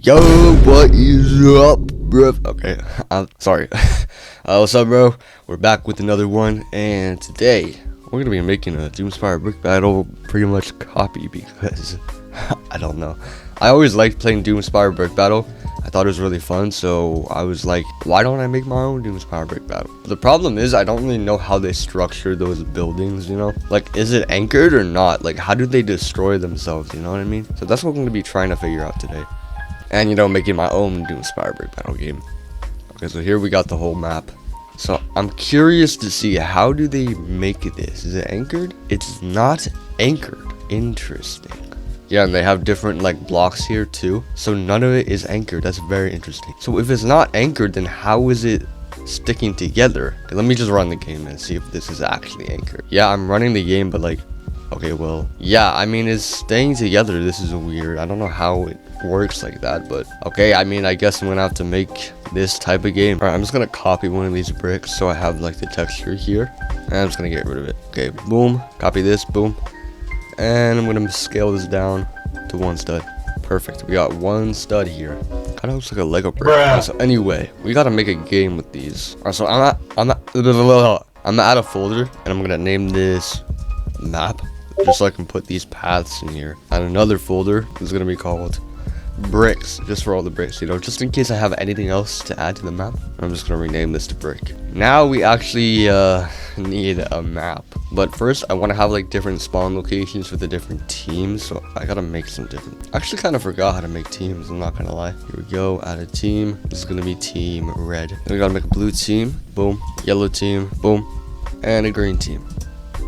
Yo, what is up, bro? Okay, I'm sorry. What's up, bro? We're back with another one, and today we're gonna be making a Doomspire Brickbattle pretty much copy because I don't know. I always liked playing Doomspire Brickbattle. I thought it was really fun, so I was like, why don't I make my own Doomspire Brickbattle? The problem is I don't really know how they structure those buildings, you know? Like, is it anchored or not? Like, how do they destroy themselves, you know what I mean? So that's what I'm gonna be trying to figure out today. And, you know, making my own Doomspire Brickbattle game. Okay, so here we got the whole map. So I'm curious to see, how do they make this? Is it anchored? It's not anchored. Interesting. Yeah, and they have different like blocks here too. So none of it is anchored. That's very interesting. So if it's not anchored, then how is it sticking together? Okay, let me just run the game and see if this is actually anchored. Yeah, I'm running the game, but like, okay, well, yeah, I mean, it's staying together. This is weird. I don't know how it works like that, but okay, I mean, I guess I'm gonna have to make this type of game. All right, I'm just gonna copy one of these bricks so I have like the texture here, and I'm just gonna get rid of it. Okay, boom, copy this, boom, and I'm gonna scale this down to one stud. Perfect. We got one stud here. Kind of looks like a Lego brick. Right, so anyway, we gotta make a game with these. All right, so I'm gonna add a folder, and I'm gonna name this map, just so I can put these paths in here. And another folder is gonna be called bricks, just for all the bricks, you know, just in case I have anything else to add to the map. I'm just gonna rename this to brick. Now we actually need a map, but first I want to have like different spawn locations for the different teams, so I gotta make some different. I actually kind of forgot how to make teams, I'm not gonna lie. Here we go, add a team. This is gonna be team red. Then we gotta make a blue team, boom, yellow team, boom, and a green team,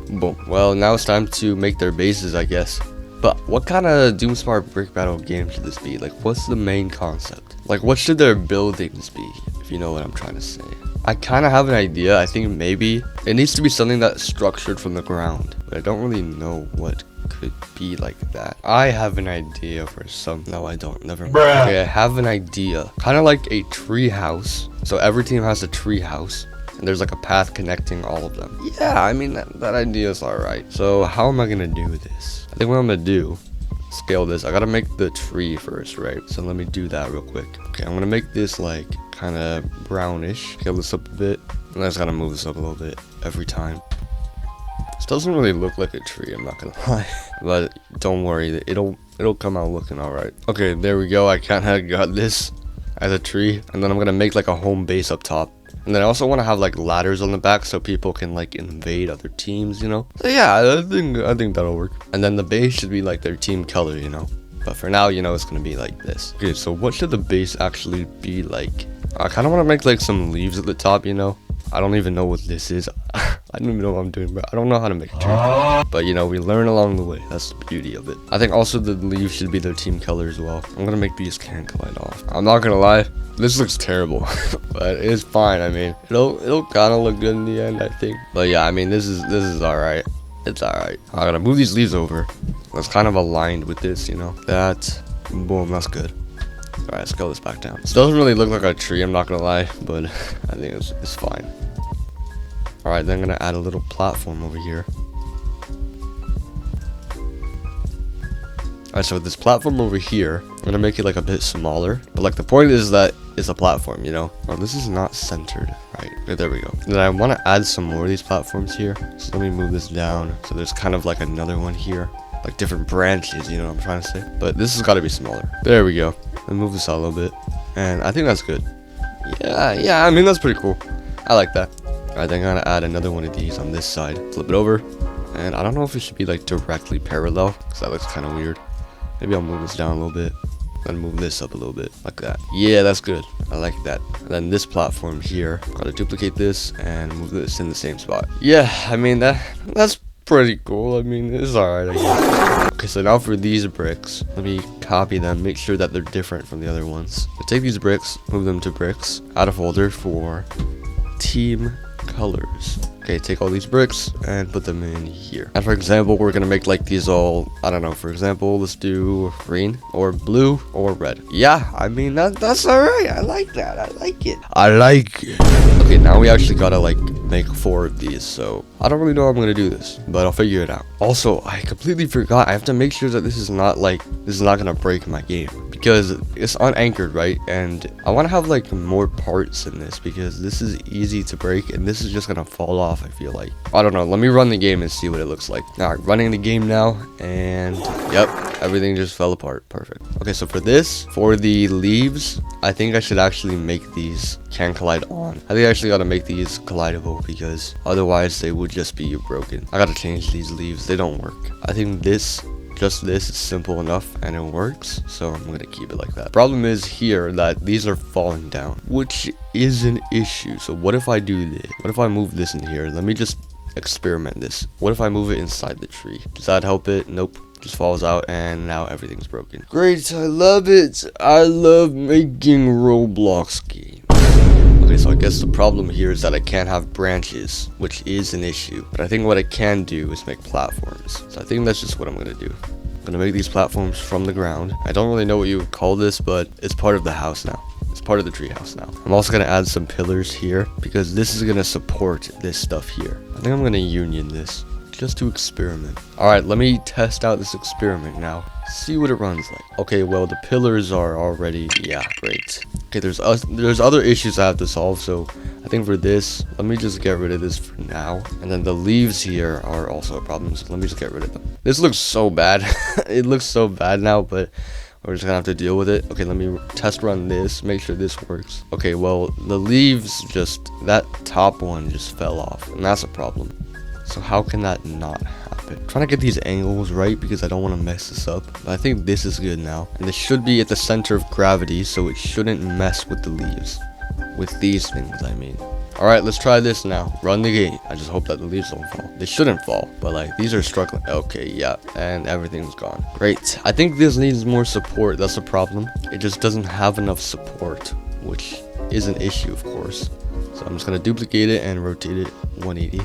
boom. Well, now it's time to make their bases, I guess. But what kind of Doomspire Brickbattle game should this be? Like, what's the main concept? Like, what should their buildings be, if you know what I'm trying to say? I kind of have an idea. I think maybe it needs to be something that's structured from the ground, but I don't really know what could be like that. I have an idea for some. No, I don't. Never mind. Okay, I have an idea. Kind of like a tree house. So every team has a tree house, and there's like a path connecting all of them. Yeah, I mean, that idea is alright. So how am I gonna do this? I think what I'm gonna do, scale this. I gotta make the tree first, right? So let me do that real quick. Okay, I'm gonna make this like kind of brownish. Scale this up a bit, and I just gotta move this up a little bit every time. This doesn't really look like a tree, I'm not gonna lie, but don't worry, it'll come out looking alright. Okay, there we go. I kind of got this as a tree, and then I'm gonna make like a home base up top. And then I also want to have like ladders on the back so people can like invade other teams, you know. So yeah, I think that'll work. And then the base should be like their team color, you know. But for now, you know, it's gonna be like this. Okay, so what should the base actually be like? I kind of want to make like some leaves at the top, you know. I don't even know what this is. I don't even know what I'm doing, but I don't know how to make a tree. But you know, we learn along the way. That's the beauty of it. I think also the leaves should be their team color as well. I'm gonna make these can collide off. I'm not gonna lie, this looks terrible, but it's fine. I mean, it'll kind of look good in the end, I think. But yeah, I mean, this is alright. It's alright. I gotta move these leaves over. That's kind of aligned with this, you know. That, boom, that's good. Alright, scale this back down. This doesn't really look like a tree, I'm not gonna lie, but I think it's fine. Alright, then I'm gonna add a little platform over here. Alright, so with this platform over here, I'm gonna make it like a bit smaller. But like the point is that it's a platform, you know? Oh, this is not centered. Right, okay, there we go. Then I want to add some more of these platforms here. So let me move this down. So there's kind of like another one here. Like different branches, you know what I'm trying to say? But this has got to be smaller. There we go. Then move this out a little bit. And I think that's good. Yeah, I mean, that's pretty cool. I like that. Alright, then I'm gonna add another one of these on this side. Flip it over. And I don't know if it should be like directly parallel, because that looks kind of weird. Maybe I'll move this down a little bit. Then move this up a little bit, like that. Yeah, that's good. I like that. And then this platform here, gotta duplicate this and move this in the same spot. Yeah, I mean, that's pretty cool. I mean, it's alright, I guess. Okay, so now for these bricks, let me copy them, make sure that they're different from the other ones. So take these bricks, move them to bricks, add a folder for team colors. Okay, take all these bricks and put them in here. And for example, we're gonna make like these all, I don't know, for example, let's do green or blue or red. Yeah, I mean, that's all right. I like that. I like it. I like it. Okay, now we actually gotta like make 4 of these. So I don't really know how I'm gonna do this, but I'll figure it out. Also, I completely forgot. I have to make sure that this is not gonna break my game, because it's unanchored, right? And I want to have like more parts in this, because this is easy to break and this is just gonna fall off, I feel like. I don't know, let me run the game and see what it looks like. All right, running the game now, and yep, everything just fell apart. Perfect. Okay, so for the leaves, I think I should actually make these can collide on. I think I actually gotta make these collidable, because otherwise they would just be broken. I gotta change these leaves, they don't work. I think just this is simple enough and it works, so I'm gonna keep it like that. Problem is here that these are falling down, which is an issue. So what if I do this? What if I move this in here? Let me just experiment this. What if I move it inside the tree? Does that help it? Nope, just falls out and now everything's broken. Great, I love it. I love making Roblox games. Okay, so I guess the problem here is that I can't have branches, which is an issue. But I think what I can do is make platforms. So I think that's just what I'm gonna do. I'm gonna make these platforms from the ground. I don't really know what you would call this, but it's part of the house now. It's part of the tree house now. I'm also gonna add some pillars here, because this is gonna support this stuff here. I think I'm gonna union this, just to experiment. All right, let me test out this experiment now. See what it runs like. Okay, well, the pillars are already, yeah, great. Okay, there's other issues I have to solve, so I think for this, let me just get rid of this for now. And then the leaves here are also a problem, so let me just get rid of them. This looks so bad. It looks so bad now, but we're just gonna have to deal with it. Okay, let me test run this, make sure this works. Okay, well, the leaves that top one just fell off, and that's a problem. So how can that not happen? I'm trying to get these angles right because I don't want to mess this up. But I think this is good now. And this should be at the center of gravity, so it shouldn't mess with the leaves. With these things, I mean. Alright, let's try this now. Run the game. I just hope that the leaves don't fall. They shouldn't fall, but like, these are struggling. Okay, yeah, and everything's gone. Great. I think this needs more support. That's the problem. It just doesn't have enough support, which is an issue, of course. So I'm just going to duplicate it and rotate it 180.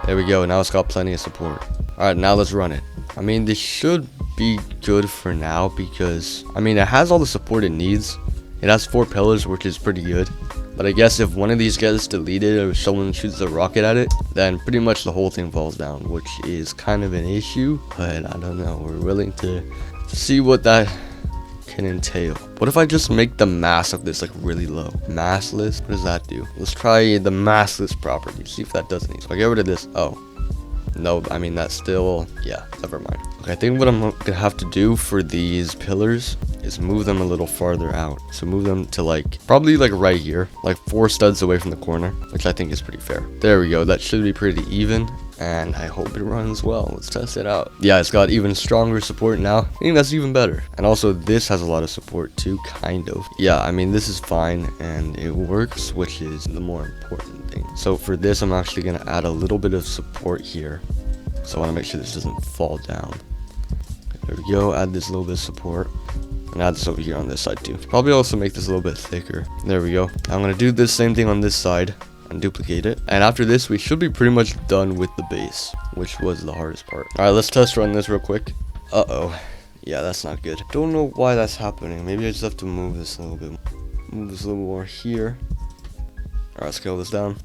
There we go, now it's got plenty of support. Alright, now let's run it. I mean, this should be good for now, because, I mean, it has all the support it needs. It has 4 pillars, which is pretty good. But I guess if one of these gets deleted or someone shoots a rocket at it, then pretty much the whole thing falls down, which is kind of an issue. But I don't know, we're willing to see what that can entail. What if I just make the mass of this like really low? Massless? What does that do? Let's try the massless property, see if that does anything. So I get rid of this. Oh, no, I mean, that's still, yeah, never mind. Okay, I think what I'm gonna have to do for these pillars is move them a little farther out. So move them to like, probably like right here, like 4 studs away from the corner, which I think is pretty fair. There we go, that should be pretty even. And I hope it runs well. Let's test it out. Yeah, it's got even stronger support now. I think that's even better. And also this has a lot of support too, kind of. Yeah, I mean, this is fine and it works, which is the more important thing. So for this, I'm actually gonna add a little bit of support here. So I wanna make sure this doesn't fall down. There we go, add this little bit of support. And add this over here on this side too. Probably also make this a little bit thicker. There we go. I'm gonna do the same thing on this side and duplicate it, and after this we should be pretty much done with the base, which was the hardest part. All right, let's test run this real quick. Yeah, that's not good. Don't know why that's happening. Maybe I just have to move this a little bit, move this a little more here. All right, scale this down.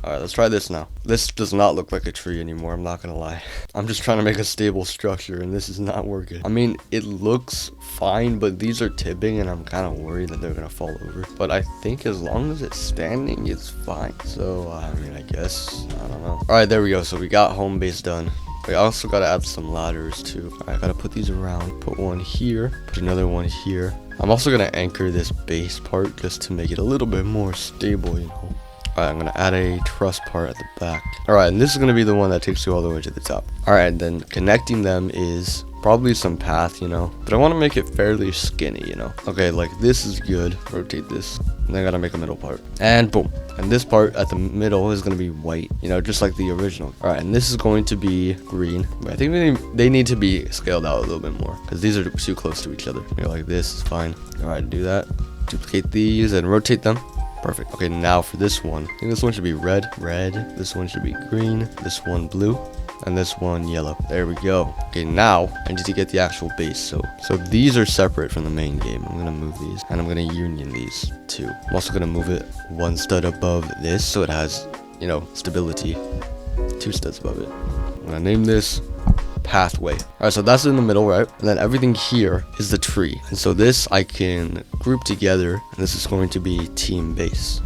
All right, let's try this now. This does not look like a tree anymore, I'm not gonna lie. I'm just trying to make a stable structure and this is not working. I mean, it looks fine, but these are tipping and I'm kind of worried that they're gonna fall over. But I think as long as it's standing, it's fine. So, I mean, I guess, I don't know. All right, there we go. So we got home base done. We also gotta add some ladders too. All right, I gotta put these around. Put one here, put another one here. I'm also gonna anchor this base part just to make it a little bit more stable, you know. Alright, I'm gonna add a truss part at the back. Alright, and this is gonna be the one that takes you all the way to the top. Alright, then connecting them is probably some path, you know, but I want to make it fairly skinny, you know. Okay, like this is good. Rotate this, and then I gotta make a middle part, and boom. And this part at the middle is gonna be white, you know, just like the original. Alright, and this is going to be green, but I think they need to be scaled out a little bit more because these are too close to each other. You know, like this is fine. Alright, do that. Duplicate these and rotate them. Perfect. Okay, now for this one. I think this one should be red. This one should be green. This one blue. And this one yellow. There we go. Okay, now I need to get the actual base. So these are separate from the main game. I'm gonna move these, and I'm gonna union these two. I'm also gonna move it one stud above this, so it has, you know, stability. 2 studs above it. I'm gonna name this pathway. All right, so that's in the middle, right? And then everything here is the tree. And so this I can group together, and this is going to be team base.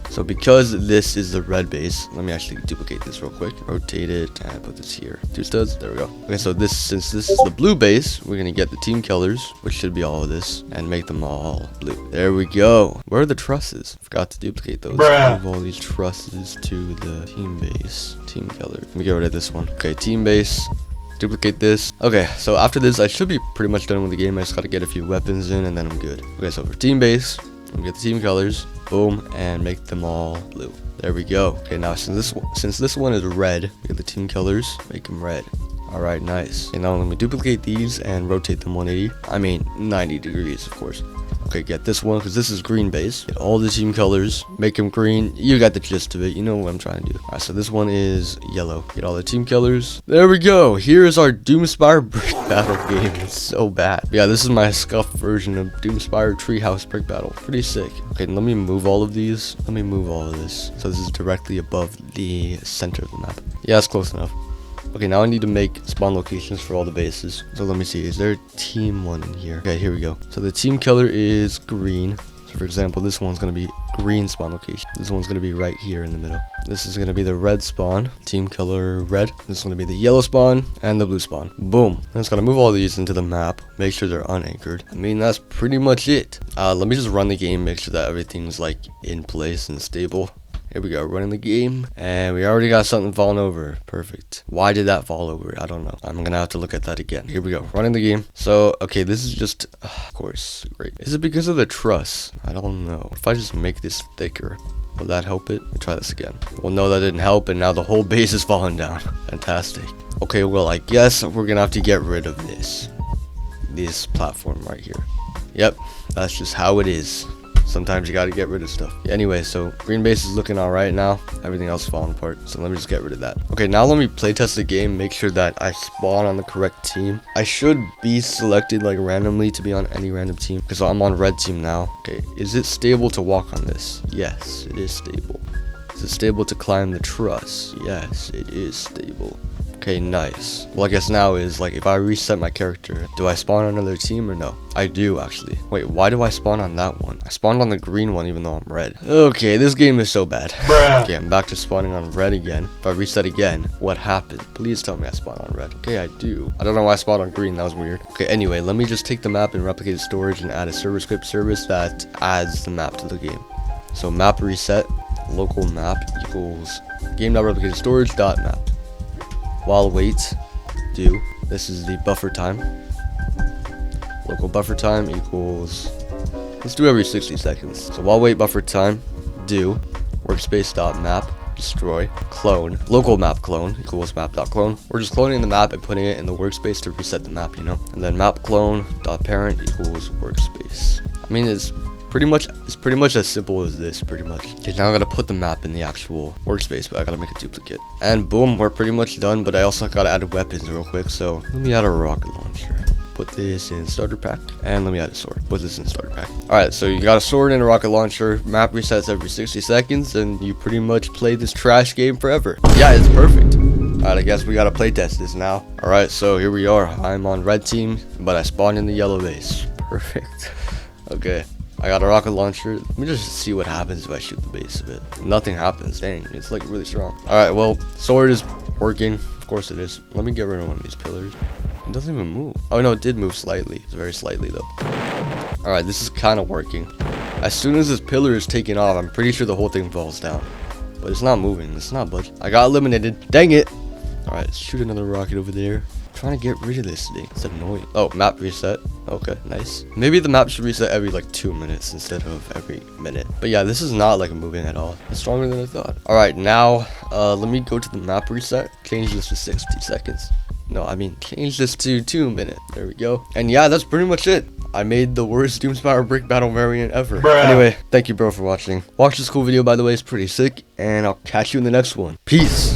So because this is the red base, let me actually duplicate this real quick, rotate it, and put this here. 2 studs, there we go. Okay, so since this is the blue base, we're gonna get the team colors, which should be all of this, and make them all blue. There we go. Where are the trusses? Forgot to duplicate those. Move all these trusses to the team base, team color. Let me get rid of this one. Okay, team base. Duplicate this. Okay, so after this, I should be pretty much done with the game. I just gotta get a few weapons in, and then I'm good. Okay, so for team base, I'm gonna get the team colors. Boom, and make them all blue. There we go. Okay, now since this one is red, get the team colors, make them red. All right, nice. Okay, now let me duplicate these and rotate them 180. I mean 90 degrees, of course. Okay, get this one because this is green base. Get all the team colors, make them green. You got the gist of it. You know what I'm trying to do. All right, so this one is yellow. Get all the team colors. There we go. Here is our Doomspire Brickbattle game. It's so bad. Yeah, this is my scuffed version of Doomspire Treehouse Brickbattle. Pretty sick. Okay, let me move all of these. Let me move all of this. So this is directly above the center of the map. Yeah, it's close enough. Okay, now I need to make spawn locations for all the bases. So let me see, is there a team one in here? Okay, here we go. So the team color is green. So for example, this one's gonna be green spawn location. This one's gonna be right here in the middle. This is gonna be the red spawn, team color red. This is gonna be the yellow spawn and the blue spawn. Boom. I'm just gonna move all these into the map, make sure they're unanchored. I mean, that's pretty much it. Let me just run the game, make sure that everything's like in place and stable. Here we go, running the game, and we already got something falling over. Perfect. Why did that fall over? I don't know. I'm gonna have to look at that again. Here we go, running the game. So, okay, this is just, of course, great. Is it because of the truss? I don't know. If I just make this thicker, will that help it? Let's try this again. Well, no, that didn't help, and now the whole base is falling down. Fantastic. Okay, well, I guess we're gonna have to get rid of this platform right here. Yep, that's just how it is. Sometimes you gotta get rid of stuff. Anyway, so green base is looking all right now. Everything else is falling apart. So let me just get rid of that. Okay, now let me playtest the game. Make sure that I spawn on the correct team. I should be selected like randomly to be on any random team because I'm on red team now. Okay, is it stable to walk on this? Yes, it is stable. Is it stable to climb the truss? Yes, it is stable. Okay, nice. Well, I guess now is like if I reset my character, do I spawn on another team or no? I do actually. Wait, why do I spawn on that one? I spawned on the green one even though I'm red. Okay, this game is so bad. Okay, I'm back to spawning on red again. If I reset again, what happened? Please tell me I spawned on red. Okay, I do. I don't know why I spawned on green. That was weird. Okay, anyway, let me just take the map and replicate the storage and add a server script service that adds the map to the game. So map reset, local map equals game.replicated storage dot map. While wait, do, this is the buffer time. Local buffer time equals, let's do every 60 seconds. So while wait buffer time, do, workspace.map, destroy, clone, local map clone equals map.clone. We're just cloning the map and putting it in the workspace to reset the map, you know? And then map clone.parent equals workspace. I mean, it's pretty much as simple as this, pretty much. Okay, now I gotta put the map in the actual workspace, but I gotta make a duplicate. And boom, we're pretty much done, but I also gotta add weapons real quick, so let me add a rocket launcher. Put this in starter pack, and let me add a sword. Put this in starter pack. Alright, so you got a sword and a rocket launcher, map resets every 60 seconds, and you pretty much play this trash game forever. Yeah, it's perfect. Alright, I guess we gotta playtest this now. Alright, so here we are. I'm on red team, but I spawned in the yellow base. Perfect. Okay. I got a rocket launcher. Let me just see what happens if I shoot the base of it. Nothing happens. Dang, it's like really strong. Alright, well, sword is working. Of course it is. Let me get rid of one of these pillars. It doesn't even move. Oh no, it did move slightly. It's very slightly though. Alright, this is kind of working. As soon as this pillar is taken off, I'm pretty sure the whole thing falls down. But it's not moving. It's not budging. I got eliminated. Dang it. Alright, let's shoot another rocket over there. Trying to get rid of this thing. It's annoying. Oh, map reset. Okay, nice. Maybe the map should reset every like 2 minutes instead of every minute. But yeah, this is not like moving at all. It's stronger than I thought. All right, now let me go to the map reset. Change this to 60 seconds. No, I mean change this to 2 minutes. There we go. And yeah, that's pretty much it. I made the worst Doomspire brick battle variant ever. Bruh. Anyway, thank you, bro, for watching. Watch this cool video, by the way. It's pretty sick, and I'll catch you in the next one. Peace.